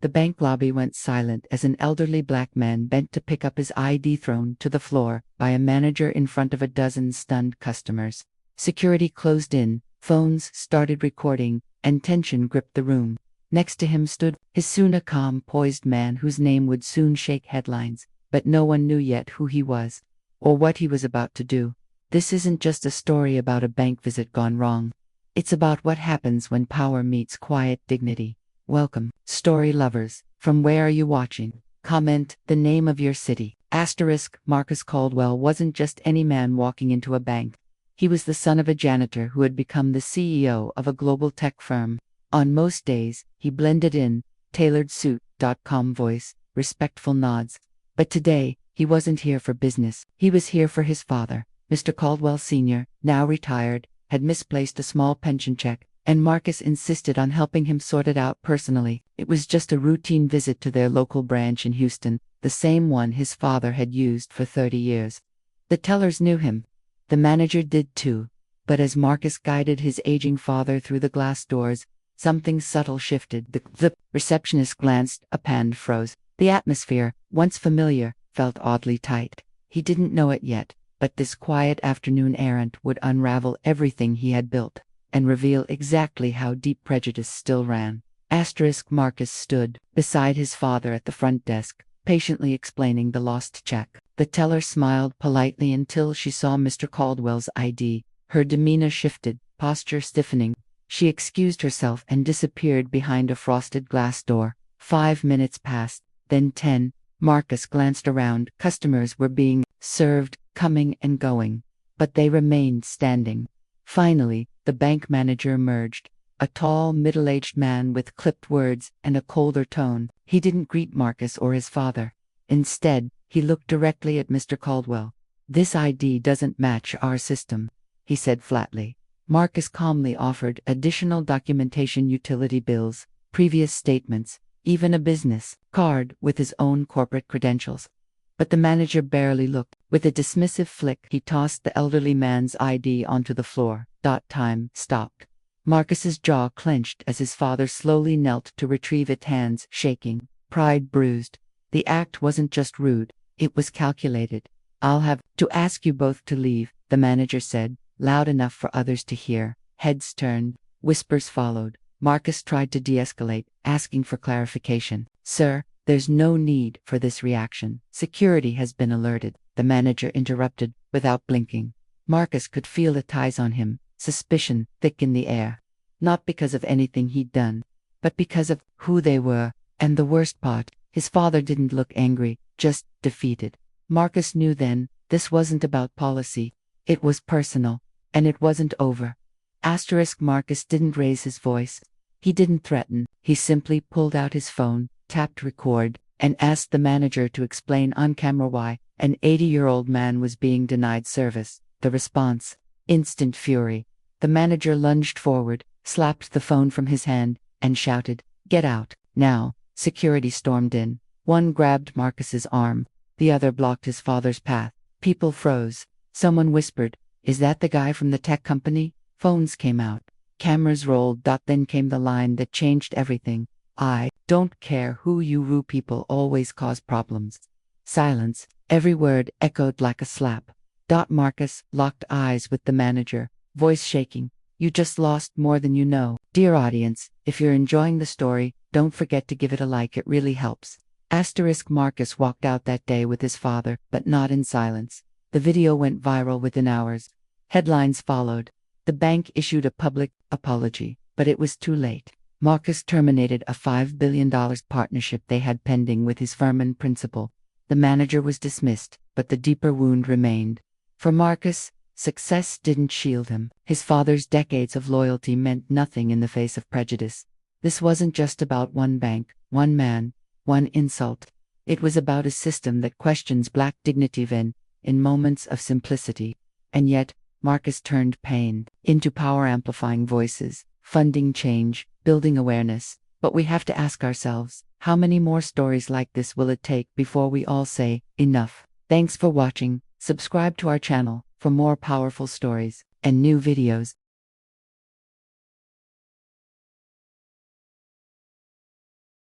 The bank lobby went silent as an elderly black man bent to pick up his ID thrown to the floor by a manager in front of a dozen stunned customers. Security closed in, phones started recording, and tension gripped the room. Next to him stood his soon a calm, poised man whose name would soon shake headlines, but no one knew yet who he was, or what he was about to do. This isn't just a story about a bank visit gone wrong. It's about what happens when power meets quiet dignity. Welcome, story lovers. From where are you watching? Comment the name of your city. Marcus Caldwell wasn't just any man walking into a bank. He was the son of a janitor who had become the CEO of a global tech firm. On most days, he blended in, tailored suit, calm voice, respectful nods. But today, he wasn't here for business. He was here for his father. Mr. Caldwell Sr., now retired, had misplaced a small pension check, and Marcus insisted on helping him sort it out personally. It was just a routine visit to their local branch in Houston, the same one his father had used for 30 years. The tellers knew him. The manager did too. But as Marcus guided his aging father through the glass doors, something subtle shifted. The receptionist glanced, a pan froze. The atmosphere, once familiar, felt oddly tight. He didn't know it yet, but this quiet afternoon errand would unravel everything he had built, and reveal exactly how deep prejudice still ran. Marcus stood beside his father at the front desk, patiently explaining the lost check. The teller smiled politely until she saw Mr. Caldwell's ID. Her demeanor shifted, posture stiffening. She excused herself and disappeared behind a frosted glass door. 5 minutes passed, then 10. Marcus glanced around. Customers were being served, coming and going, but they remained standing. Finally, the bank manager emerged, a tall, middle-aged man with clipped words and a colder tone. He didn't greet Marcus or his father. Instead, he looked directly at Mr. Caldwell. "This ID doesn't match our system," he said flatly. Marcus calmly offered additional documentation: utility bills, previous statements, even a business card with his own corporate credentials. But the manager barely looked. With a dismissive flick, he tossed the elderly man's ID onto the floor. Time stopped. Marcus's jaw clenched as his father slowly knelt to retrieve it, hands shaking, pride bruised. The act wasn't just rude, it was calculated. "I'll have to ask you both to leave," the manager said, loud enough for others to hear. Heads turned, whispers followed. Marcus tried to de-escalate, asking for clarification. "Sir, there's no need for this reaction. Security has been alerted," the manager interrupted, without blinking. Marcus could feel the ties on him, suspicion thick in the air. Not because of anything he'd done, but because of who they were. And the worst part, his father didn't look angry, just defeated. Marcus knew then, this wasn't about policy. It was personal, and it wasn't over. Marcus didn't raise his voice. He didn't threaten. He simply pulled out his phone, tapped record, and asked the manager to explain on camera why an 80-year-old man was being denied service. The response: instant fury. The manager lunged forward, slapped the phone from his hand, and shouted, "Get out, now!" Security stormed in. One grabbed Marcus's arm, the other blocked his father's path. People froze. Someone whispered, "Is that the guy from the tech company?" Phones came out. Cameras rolled. Then came the line that changed everything. "I don't care who you rue, people always cause problems." Silence. Every word echoed like a slap. Marcus locked eyes with the manager, voice shaking. "You just lost more than you know." Dear audience, if you're enjoying the story, don't forget to give it a like, it really helps. Marcus walked out that day with his father, but not in silence. The video went viral within hours. Headlines followed. The bank issued a public apology, but it was too late. Marcus terminated a $5 billion partnership they had pending with his firm and principal. The manager was dismissed, but the deeper wound remained. For Marcus, success didn't shield him. His father's decades of loyalty meant nothing in the face of prejudice. This wasn't just about one bank, one man, one insult. It was about a system that questions black dignity in moments of simplicity. And yet, Marcus turned pain into power-amplifying voices, funding change, building awareness. But we have to ask ourselves, how many more stories like this will it take before we all say, enough? Thanks for watching. Subscribe to our channel for more powerful stories and new videos.